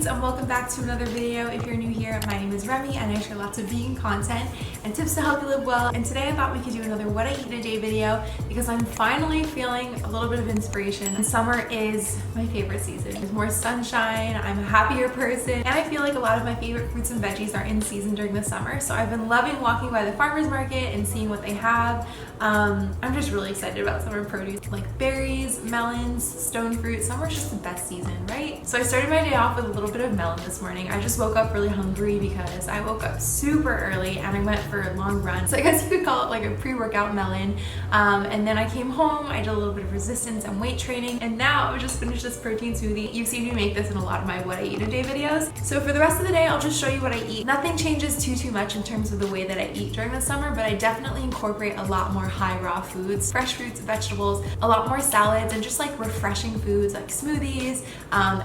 And welcome back to another video. If you're new here, my name is Remy and I share lots of vegan content and tips to help you live well. And today I thought we could do another what I eat in a day video because I'm finally feeling a little bit of inspiration. Summer is my favorite season. There's more sunshine, I'm a happier person, and I feel like a lot of my favorite fruits and veggies are in season during the summer. So I've been loving walking by the farmer's market and seeing what they have. I'm just really excited about summer produce like berries, melons, stone fruit. Summer's just the best season, right? So I started my day off with a little bit of melon this morning. I just woke up really hungry because I woke up super early and I went for a long run. So I guess you could call it like a pre-workout melon. And then I came home, I did a little bit of resistance and weight training, and now I just finished this protein smoothie. You've seen me make this in a lot of my what I eat in a day videos. So for the rest of the day, I'll just show you what I eat. Nothing changes too much in terms of the way that I eat during the summer, but I definitely incorporate a lot more high raw foods, fresh fruits, vegetables, a lot more salads, and just like refreshing foods like smoothies,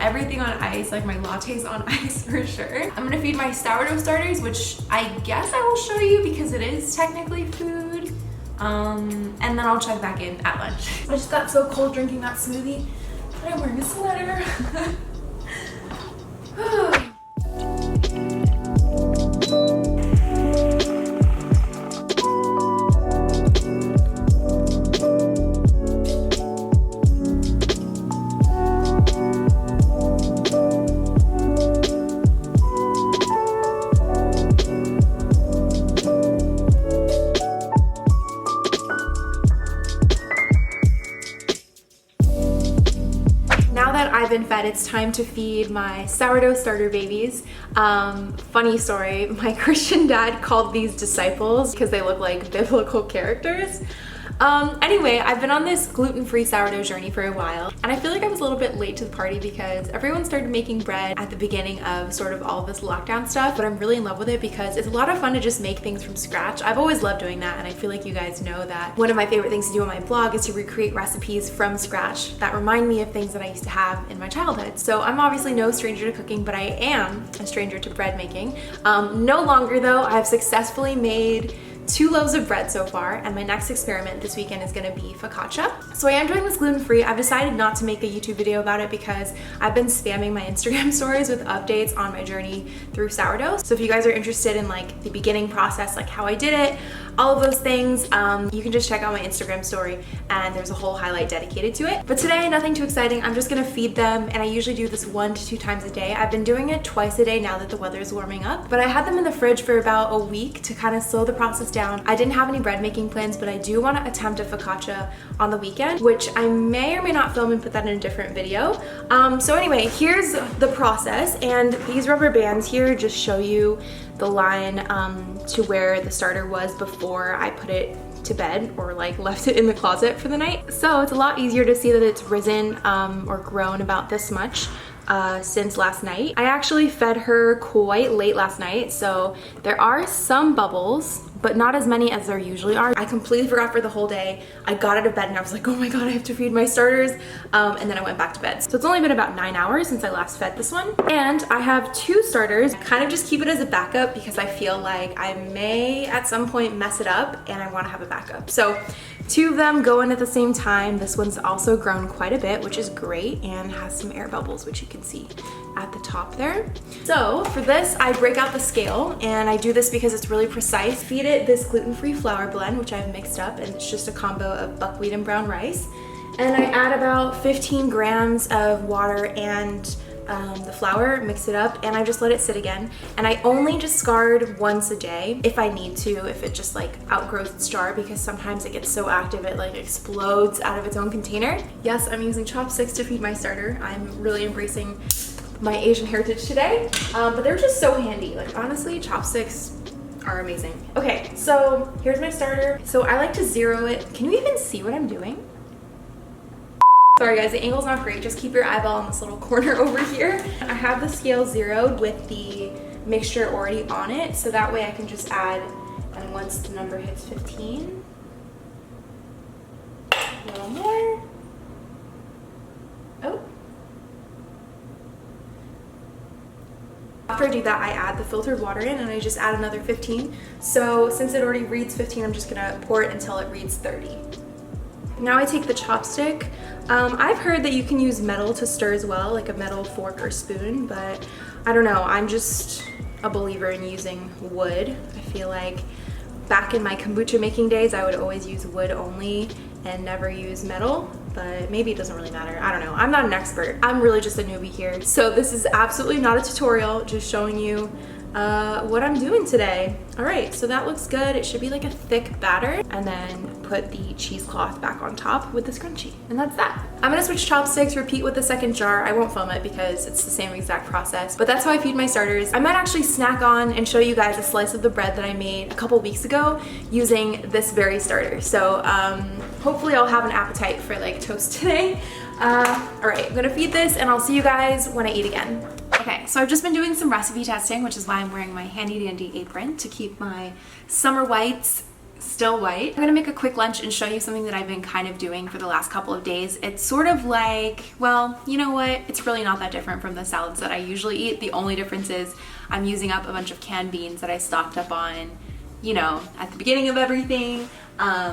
everything on ice, like my lattes on ice for sure. I'm gonna feed my sourdough starters, which I guess I will show you because it is technically food. And then I'll check back in at lunch. I just got so cold drinking that smoothie that I'm wearing a sweater. I've been fed, it's time to feed my sourdough starter babies. Funny story, my Christian dad called these disciples because they look like biblical characters. Anyway, I've been on this gluten-free sourdough journey for a while, and I feel like I was a little bit late to the party because everyone started making bread at the beginning of sort of all of this lockdown stuff, but I'm really in love with it because it's a lot of fun to just make things from scratch. I've always loved doing that, and I feel like you guys know that one of my favorite things to do on my blog is to recreate recipes from scratch that remind me of things that I used to have in my childhood. So I'm obviously no stranger to cooking, but I am a stranger to bread making. No longer though. I've successfully made 2 loaves of bread so far, and my next experiment this weekend is gonna be focaccia. So I am doing this gluten-free. I've decided not to make a YouTube video about it because I've been spamming my Instagram stories with updates on my journey through sourdough. So if you guys are interested in like the beginning process, like how I did it, all of those things, you can just check out my Instagram story and there's a whole highlight dedicated to it. But today, nothing too exciting. I'm just gonna feed them, and I usually do this 1 to 2 times a day. I've been doing it twice a day now that the weather is warming up, but I had them in the fridge for about a week to kind of slow the process down. I didn't have any bread making plans, but I do want to attempt a focaccia on the weekend, which I may or may not film and put that in a different video. So anyway, here's the process, and these rubber bands here just show you the line to where the starter was before I put it to bed or like left it in the closet for the night. So it's a lot easier to see that it's risen or grown about this much since last night. I actually fed her quite late last night, so there are some bubbles, but not as many as there usually are. I completely forgot for the whole day. I got out of bed and I was like, oh my God, I have to feed my starters. And then I went back to bed. So it's only been about 9 hours since I last fed this one. And I have 2 starters. I kind of just keep it as a backup because I feel like I may at some point mess it up and I want to have a backup. So 2 of them go in at the same time. This one's also grown quite a bit, which is great, and has some air bubbles, which you can see at the top there. So for this, I break out the scale, and I do this because it's really precise. Feed it this gluten-free flour blend, which I've mixed up, and it's just a combo of buckwheat and brown rice. And I add about 15 grams of water and the flour, mix it up, and I just let it sit again. And I only discard once a day if I need to, if it just like outgrows its jar, because sometimes it gets so active it like explodes out of its own container. Yes, I'm using chopsticks to feed my starter. I'm really embracing my Asian heritage today, but they're just so handy. Like honestly, chopsticks are amazing. Okay, so here's my starter. So I like to zero it. Can you even see what I'm doing? Sorry guys, the angle's not great. Just keep your eyeball on this little corner over here. I have the scale zeroed with the mixture already on it, so that way I can just add, and once the number hits 15, after I do that, I add the filtered water in and I just add another 15. So since it already reads 15, I'm just gonna pour it until it reads 30. Now I take the chopstick. I've heard that you can use metal to stir as well, like a metal fork or spoon, but I don't know, I'm just a believer in using wood. I feel like back in my kombucha making days, I would always use wood only and never use metal, but maybe it doesn't really matter. I don't know. I'm not an expert. I'm really just a newbie here. So this is absolutely not a tutorial, just showing you what I'm doing today. All right, so that looks good. It should be like a thick batter, and then put the cheesecloth back on top with the scrunchie. And that's that. I'm gonna switch chopsticks, repeat with the second jar. I won't film it because it's the same exact process, but that's how I feed my starters. I might actually snack on and show you guys a slice of the bread that I made a couple weeks ago using this very starter. So hopefully I'll have an appetite for like toast today. All right, I'm gonna feed this and I'll see you guys when I eat again. Okay, so I've just been doing some recipe testing, which is why I'm wearing my handy dandy apron to keep my summer whites still white. I'm gonna make a quick lunch and show you something that I've been kind of doing for the last couple of days. It's sort of like, well, you know what? It's really not that different from the salads that I usually eat. The only difference is I'm using up a bunch of canned beans that I stocked up on, you know, at the beginning of everything.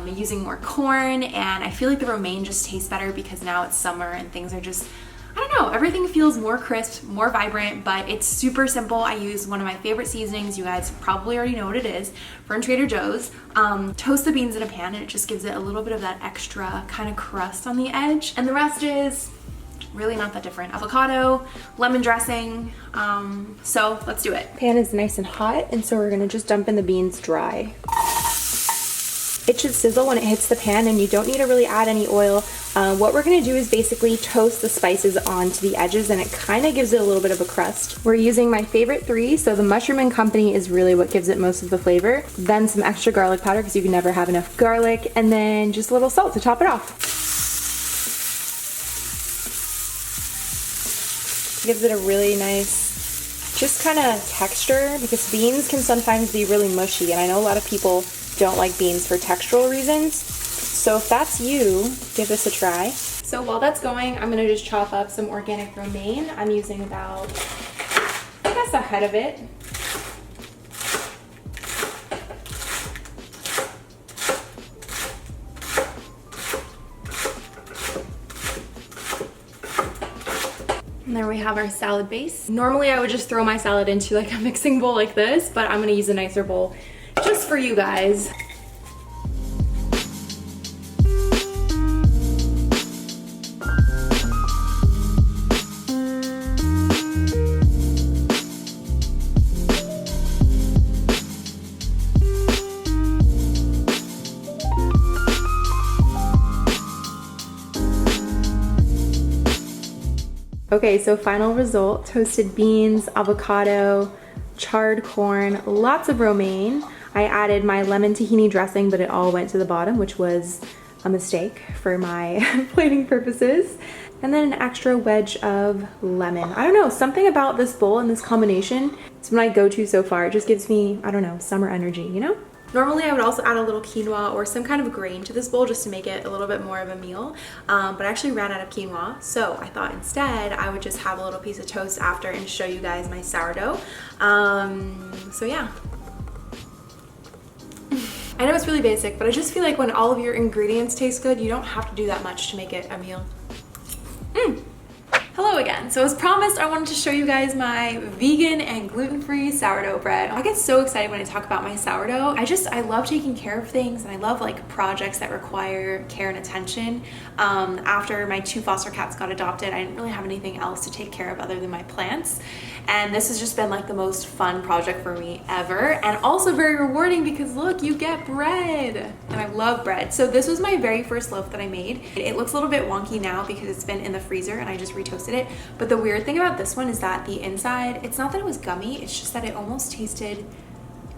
Using more corn, and I feel like the romaine just tastes better because now it's summer and things are just, I don't know, everything feels more crisp, more vibrant, but it's super simple. I use one of my favorite seasonings. You guys probably already know what it is, from Trader Joe's. Toast the beans in a pan and it just gives it a little bit of that extra kind of crust on the edge. And the rest is really not that different. Avocado, lemon dressing, so let's do it. Pan is nice and hot, and so we're gonna just dump in the beans dry. It should sizzle when it hits the pan, and you don't need to really add any oil. What we're gonna do is basically toast the spices onto the edges, and it kind of gives it a little bit of a crust. We're using my favorite three, so the mushroom and company is really what gives it most of the flavor. Then some extra garlic powder, because you can never have enough garlic, and then just a little salt to top it off. Gives it a really nice, just kind of texture, because beans can sometimes be really mushy, and I know a lot of people don't like beans for textural reasons. So if that's you, give this a try. So while that's going, I'm gonna just chop up some organic romaine. I'm using about, I guess, a head of it. And there we have our salad base. Normally I would just throw my salad into like a mixing bowl like this, but I'm gonna use a nicer bowl just for you guys. Okay, so final result, toasted beans, avocado, charred corn, lots of romaine. I added my lemon tahini dressing, but it all went to the bottom, which was a mistake for my plating purposes. And then an extra wedge of lemon. I don't know, something about this bowl and this combination, it's my go-to so far. It just gives me, I don't know, summer energy, you know? Normally I would also add a little quinoa or some kind of grain to this bowl just to make it a little bit more of a meal, but I actually ran out of quinoa, so I thought instead I would just have a little piece of toast after and show you guys my sourdough. So yeah. I know it's really basic, but I just feel like when all of your ingredients taste good, you don't have to do that much to make it a meal. Hello again. So as promised, I wanted to show you guys my vegan and gluten-free sourdough bread. I get so excited when I talk about my sourdough. I love taking care of things, and I love like projects that require care and attention. After my 2 foster cats got adopted, I didn't really have anything else to take care of other than my plants. And this has just been like the most fun project for me ever, and also very rewarding because look, you get bread, and I love bread. So this was my very first loaf that I made. It looks a little bit wonky now because it's been in the freezer and I just retoasted it. But the weird thing about this one is that the inside, it's not that it was gummy, it's just that it almost tasted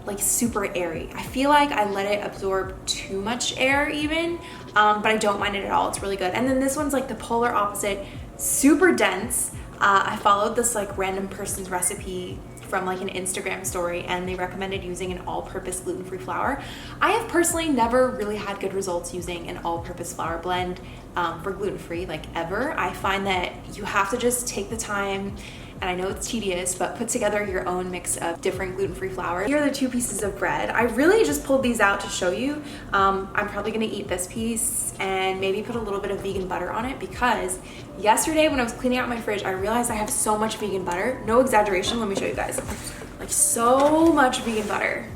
like super airy. I feel like I let it absorb too much air even, but I don't mind it at all. It's really good. And then this one's like the polar opposite, super dense. I followed this like random person's recipe from like an Instagram story, and they recommended using an all-purpose gluten-free flour. I have personally never really had good results using an all-purpose flour blend for gluten-free, like ever. I find that you have to just take the time and I know it's tedious, but put together your own mix of different gluten-free flour. Here are the 2 pieces of bread. I really just pulled these out to show you. I'm probably gonna eat this piece and maybe put a little bit of vegan butter on it, because yesterday when I was cleaning out my fridge, I realized I have so much vegan butter. No exaggeration, let me show you guys. Like, so much vegan butter.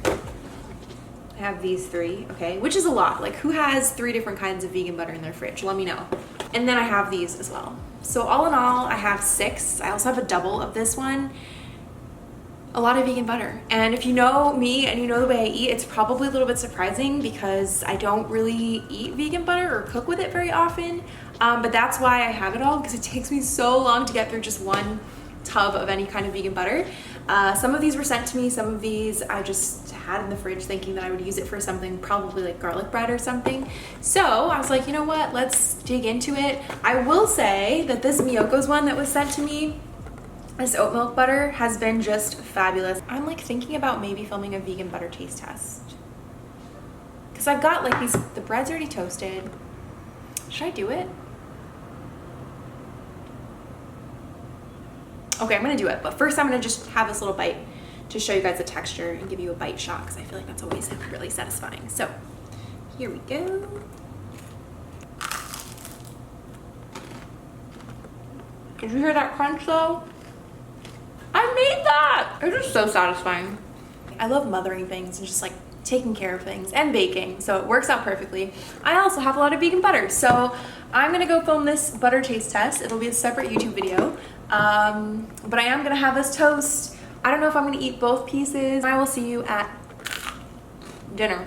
I have these 3, okay, which is a lot. Like, who has 3 different kinds of vegan butter in their fridge? Let me know. And then I have these as well. So all in all, I have 6. I also have a double of this one. A lot of vegan butter. And if you know me and you know the way I eat, it's probably a little bit surprising because I don't really eat vegan butter or cook with it very often. But that's why I have it all, because it takes me so long to get through just one tub of any kind of vegan butter. Some of these were sent to me, some of these I just had in the fridge thinking that I would use it for something, probably like garlic bread or something. So I was like, you know what, let's dig into it. I will say that this Miyoko's one that was sent to me, this oat milk butter, has been just fabulous. I'm like thinking about maybe filming a vegan butter taste test, because I've got like the bread's already toasted. Should I do it? Okay, I'm gonna do it, but first I'm gonna just have this little bite to show you guys the texture and give you a bite shot, because I feel like that's always really satisfying. So here we go. Did you hear that crunch though? I made that! It's just so satisfying. I love mothering things and just like taking care of things and baking, so it works out perfectly. I also have a lot of vegan butter, so I'm gonna go film this butter taste test. It'll be a separate YouTube video. But I am gonna have this toast. I don't know if I'm gonna eat both pieces. I will see you at dinner.